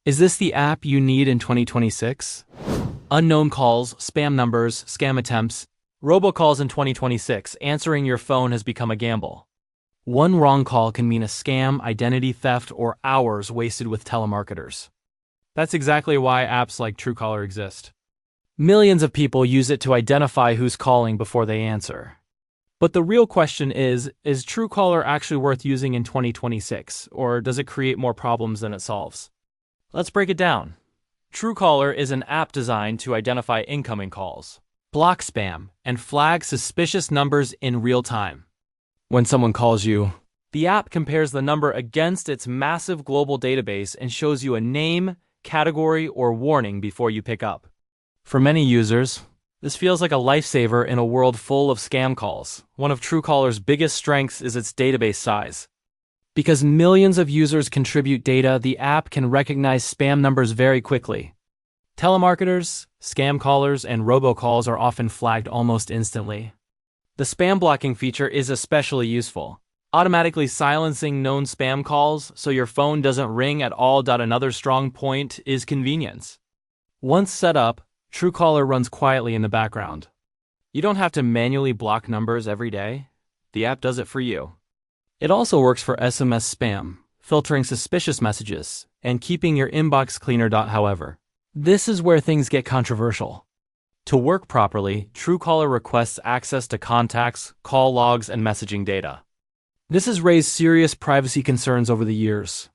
Is this the app you need in 2026? Unknown calls, spam numbers, scam attempts, robocalls in 2026. Answering your phone has become a gamble. One wrong call can mean a scam, identity theft, or hours wasted with telemarketers. That's exactly why apps like Truecaller exist. Millions of people use it to identify who's calling before they answer. But the real question is Truecaller actually worth using in 2026, or does it create more problems than it solves? Let's break it down. Truecaller is an app designed to identify incoming calls, block spam, and flag suspicious numbers in real time. When someone calls you, the app compares the number against its massive global database and shows you a name, category, or warning before you pick up. For many users, this feels like a lifesaver in a world full of scam calls. One of Truecaller's biggest strengths is its database size. Because millions of users contribute data, the app can recognize spam numbers very quickly. Telemarketers, scam callers, and robocalls are often flagged almost instantly. The spam blocking feature is especially useful, automatically silencing known spam calls so your phone doesn't ring at all. Another strong point is convenience. Once set up, Truecaller runs quietly in the background. You don't have to manually block numbers every day. The app does it for you. It also works for SMS spam, filtering suspicious messages, and keeping your inbox cleaner. However, this is where things get controversial. To work properly, Truecaller requests access to contacts, call logs, and messaging data. This has raised serious privacy concerns over the years.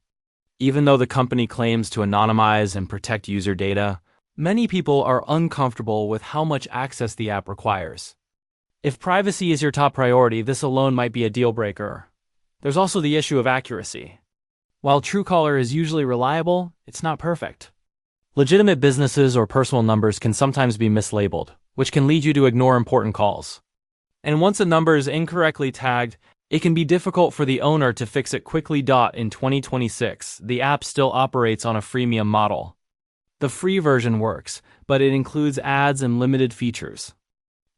Even though the company claims to anonymize and protect user data, many people are uncomfortable with how much access the app requires. If privacy is your top priority, this alone might be a deal breaker. There's also the issue of accuracy. While Truecaller is usually reliable, it's not perfect. Legitimate businesses or personal numbers can sometimes be mislabeled, which can lead you to ignore important calls. And once a number is incorrectly tagged, it can be difficult for the owner to fix it quickly. In 2026, the app still operates on a freemium model. The free version works, but it includes ads and limited features.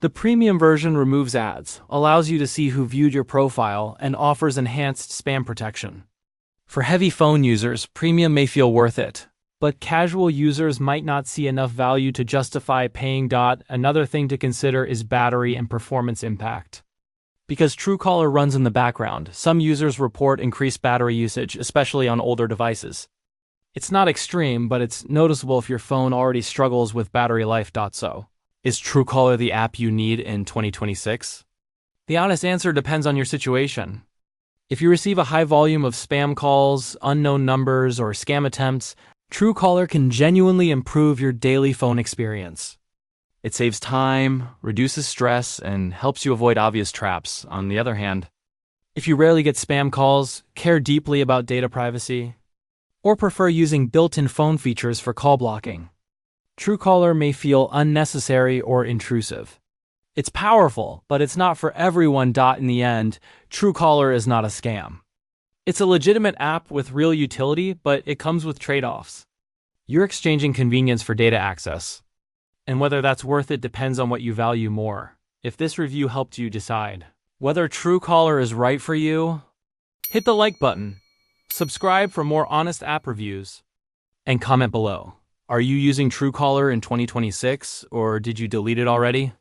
The premium version removes ads, allows you to see who viewed your profile, and offers enhanced spam protection. For heavy phone users, premium may feel worth it, but casual users might not see enough value to justify paying. Another thing to consider is battery and performance impact. Because Truecaller runs in the background, some users report increased battery usage, especially on older devices. It's not extreme, but it's noticeable if your phone already struggles with battery life. So, is Truecaller the app you need in 2026? The honest answer depends on your situation. If you receive a high volume of spam calls, unknown numbers, or scam attempts, Truecaller can genuinely improve your daily phone experience. It saves time, reduces stress, and helps you avoid obvious traps. On the other hand, if you rarely get spam calls, care deeply about data privacy, or prefer using built-in phone features for call blocking, Truecaller may feel unnecessary or intrusive. It's powerful, but it's not for everyone. In the end, Truecaller is not a scam. It's a legitimate app with real utility, but it comes with trade-offs. You're exchanging convenience for data access, and whether that's worth it depends on what you value more. If this review helped you decide whether Truecaller is right for you, hit the like button, subscribe for more honest app reviews, and comment below. Are you using Truecaller in 2026, or did you delete it already?